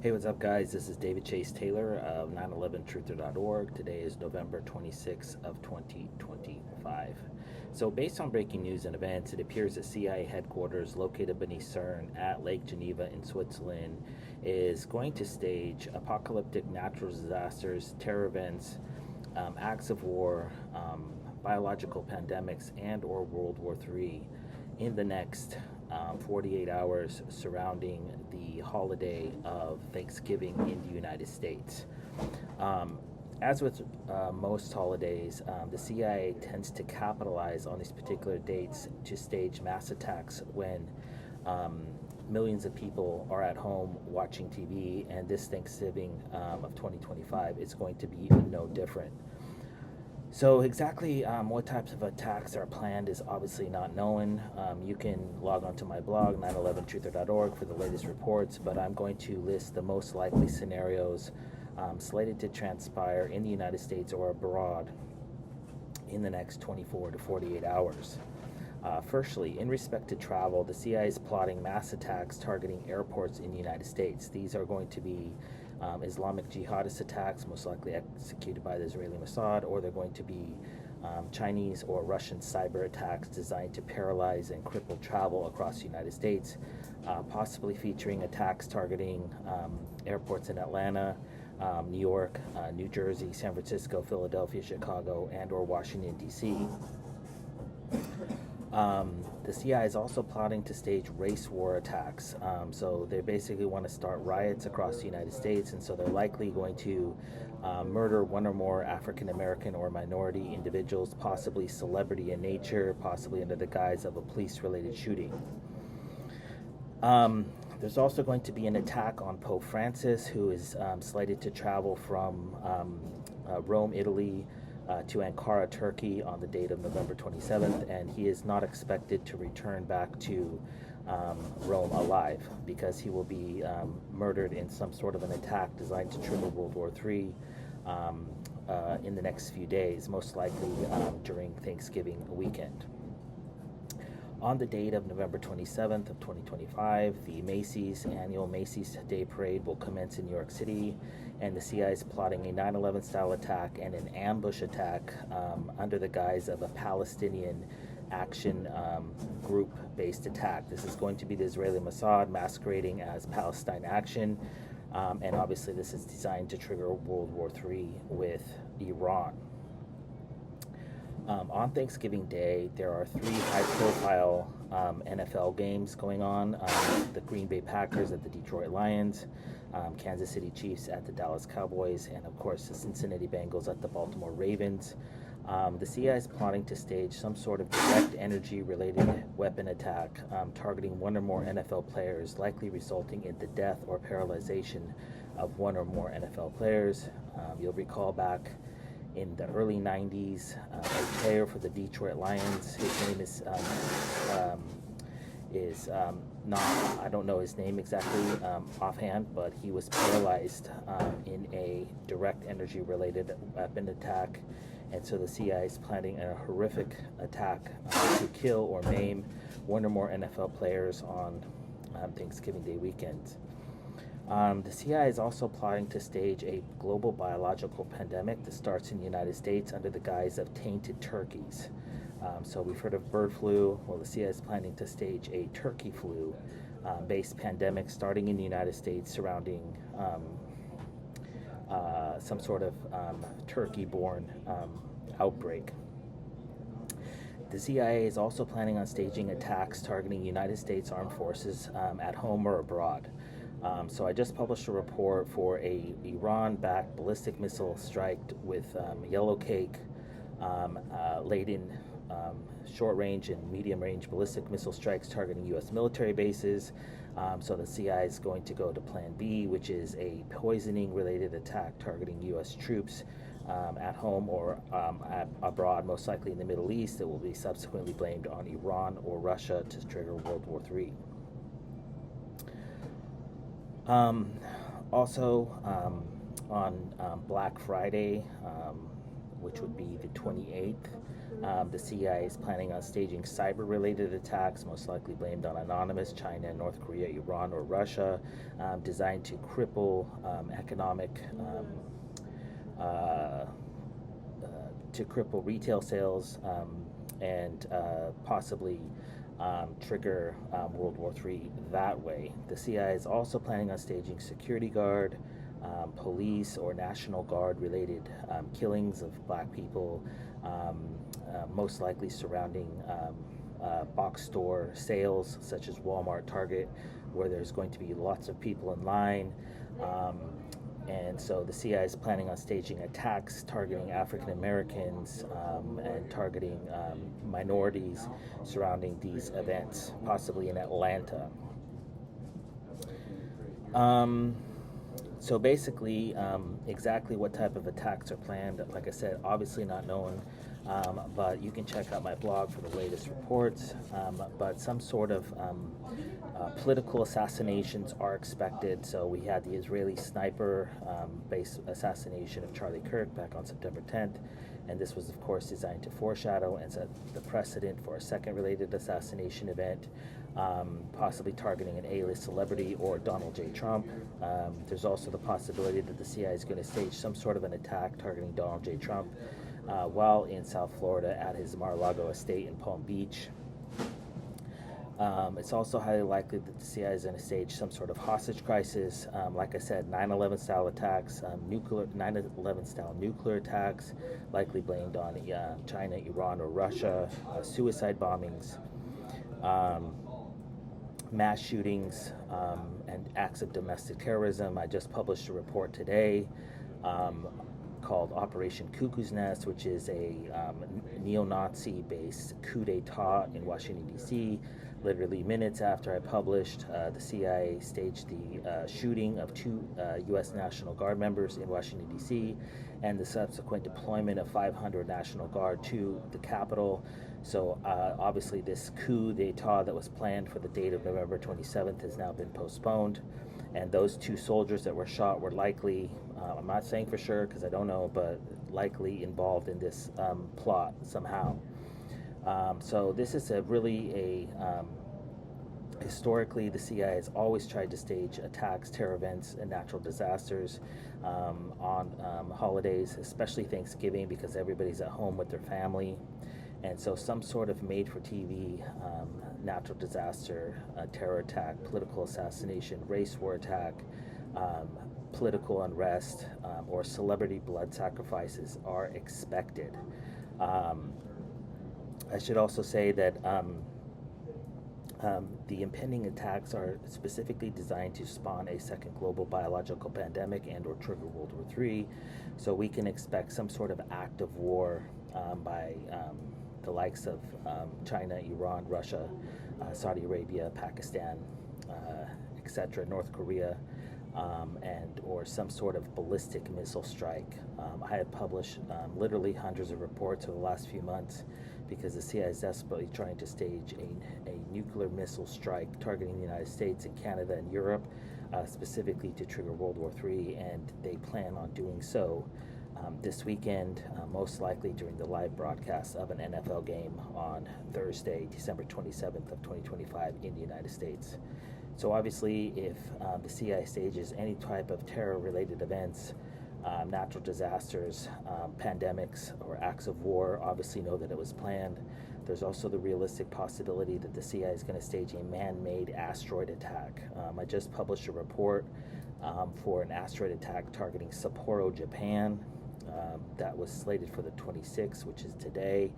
Hey, what's up, guys? This is David Chase Taylor of 911truther.org. Today is November 26th of 2025. So, based on breaking news and events, it appears that CIA headquarters located beneath CERN at Lake Geneva in Switzerland is going to stage apocalyptic natural disasters, terror events, acts of war, biological pandemics, and/or World War III in the next 48 hours surrounding the holiday of Thanksgiving in the United States. Um, as with most holidays, the CIA tends to capitalize on these particular dates to stage mass attacks when um, millions of people are at home watching TV, and this Thanksgiving of 2025 is going to be no different. So exactly what types of attacks are planned is obviously not known. You can log onto my blog, 911truther.org, for the latest reports, but I'm going to list the most likely scenarios slated to transpire in the United States or abroad in the next 24 to 48 hours. Firstly, in respect to travel, the CIA is plotting mass attacks targeting airports in the United States. These are going to be Islamic jihadist attacks, most likely executed by the Israeli Mossad, or they're going to be Chinese or Russian cyber attacks designed to paralyze and cripple travel across the United States, possibly featuring attacks targeting airports in Atlanta, New York, New Jersey, San Francisco, Philadelphia, Chicago, and/or Washington, D.C. The CIA is also plotting to stage race war attacks. So they basically want to start riots across the United States, and so they're likely going to murder one or more African American or minority individuals, possibly celebrity in nature, possibly under the guise of a police-related shooting. There's also going to be an attack on Pope Francis, who is slated to travel from Rome, Italy, to Ankara, Turkey on the date of November 27th, and he is not expected to return back to Rome alive because he will be murdered in some sort of an attack designed to trigger World War III in the next few days, most likely during Thanksgiving weekend. On the date of November 27th of 2025, the Macy's annual Macy's Day Parade will commence in New York City, and the CIA is plotting a 9/11 style attack and an ambush attack under the guise of a Palestinian action group-based attack. This is going to be the Israeli Mossad masquerading as Palestine Action, and obviously this is designed to trigger World War III with Iran. On Thanksgiving Day, there are three high-profile NFL games going on. The Green Bay Packers at the Detroit Lions, Kansas City Chiefs at the Dallas Cowboys, and of course the Cincinnati Bengals at the Baltimore Ravens. The CIA is plotting to stage some sort of direct energy-related weapon attack targeting one or more NFL players, likely resulting in the death or paralyzation of one or more NFL players. You'll recall back in the early 90s, a player for the Detroit Lions. His name is not, I don't know his name exactly offhand, but he was paralyzed in a direct energy related weapon attack. And so the CIA is planning a horrific attack to kill or maim one or more NFL players on Thanksgiving Day weekend. The CIA is also plotting to stage a global biological pandemic that starts in the United States under the guise of tainted turkeys. So we've heard of bird flu. Well, the CIA is planning to stage a turkey flu based pandemic starting in the United States surrounding some sort of turkey-borne outbreak. The CIA is also planning on staging attacks targeting United States armed forces at home or abroad. So I just published a report for a Iran-backed ballistic missile strike with yellow cake laden short-range and medium-range ballistic missile strikes targeting U.S. military bases. So the CIA is going to go to Plan B, which is a poisoning-related attack targeting U.S. troops at home or abroad, most likely in the Middle East. It will be subsequently blamed on Iran or Russia to trigger World War III. Also, on Black Friday, which would be the 28th. The CIA is planning on staging cyber-related attacks, most likely blamed on anonymous China, North Korea, Iran, or Russia, designed to cripple economic, to cripple retail sales, and possibly trigger World War III that way. The CIA is also planning on staging security guard, police, or National Guard related killings of black people, most likely surrounding box store sales such as Walmart, Target, where there's going to be lots of people in line. And so the CIA is planning on staging attacks targeting African Americans and targeting minorities surrounding these events, possibly in Atlanta. So basically, exactly what type of attacks are planned, like I said, obviously not known, but you can check out my blog for the latest reports. But some sort of political assassinations are expected. So we had the Israeli sniper-based assassination of Charlie Kirk back on September 10th, and this was, of course, designed to foreshadow and set the precedent for a second related assassination event, possibly targeting an A-list celebrity or Donald J. Trump. There's also the possibility that the CIA is going to stage some sort of an attack targeting Donald J. Trump while in South Florida at his Mar-a-Lago estate in Palm Beach. It's also highly likely that the CIA is going to stage some sort of hostage crisis. Like I said, 9/11 style attacks, 9/11 style nuclear attacks, likely blamed on China, Iran, or Russia, suicide bombings, mass shootings, and acts of domestic terrorism. I just published a report today called Operation Cuckoo's Nest, which is a neo-Nazi-based coup d'etat in Washington, D.C. Literally minutes after I published, the CIA staged the shooting of two U.S. National Guard members in Washington, D.C., and the subsequent deployment of 500 National Guard to the Capitol. So obviously this coup d'etat that was planned for the date of November 27th has now been postponed. And those two soldiers that were shot were likely, I'm not saying for sure because I don't know, but likely involved in this plot somehow. So this is historically, the CIA has always tried to stage attacks, terror events, and natural disasters on holidays, especially Thanksgiving, because everybody's at home with their family. And so some sort of made-for-TV natural disaster, terror attack, political assassination, race war attack, political unrest, or celebrity blood sacrifices are expected. I should also say that the impending attacks are specifically designed to spawn a second global biological pandemic and or trigger World War III. So we can expect some sort of act of war by the likes of China, Iran, Russia, Saudi Arabia, Pakistan, etc., North Korea, and or some sort of ballistic missile strike. I have published literally hundreds of reports over the last few months because the CIA is desperately trying to stage a nuclear missile strike targeting the United States and Canada and Europe, specifically to trigger World War III, and they plan on doing so this weekend, most likely during the live broadcast of an NFL game on Thursday, December 27th of 2025 in the United States. So obviously, if the CIA stages any type of terror-related events, natural disasters, pandemics, or acts of war, obviously know that it was planned. There's also the realistic possibility that the CIA is going to stage a man-made asteroid attack. I just published a report for an asteroid attack targeting Sapporo, Japan. That was slated for the 26th, which is today.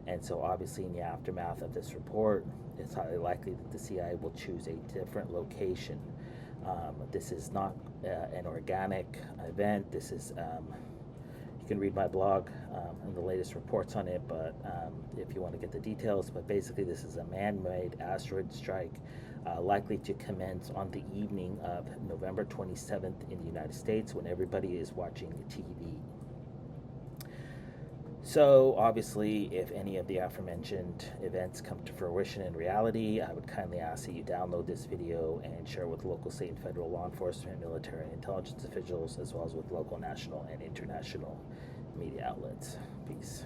And so obviously in the aftermath of this report, it's highly likely that the CIA will choose a different location. This is not an organic event. This is, you can read my blog and the latest reports on it, but if you want to get the details, but basically this is a man-made asteroid strike likely to commence on the evening of November 27th in the United States when everybody is watching TV. So obviously, if any of the aforementioned events come to fruition in reality, I would kindly ask that you download this video and share it with local, state, and federal law enforcement, military, and intelligence officials, as well as with local, national, and international media outlets. Peace.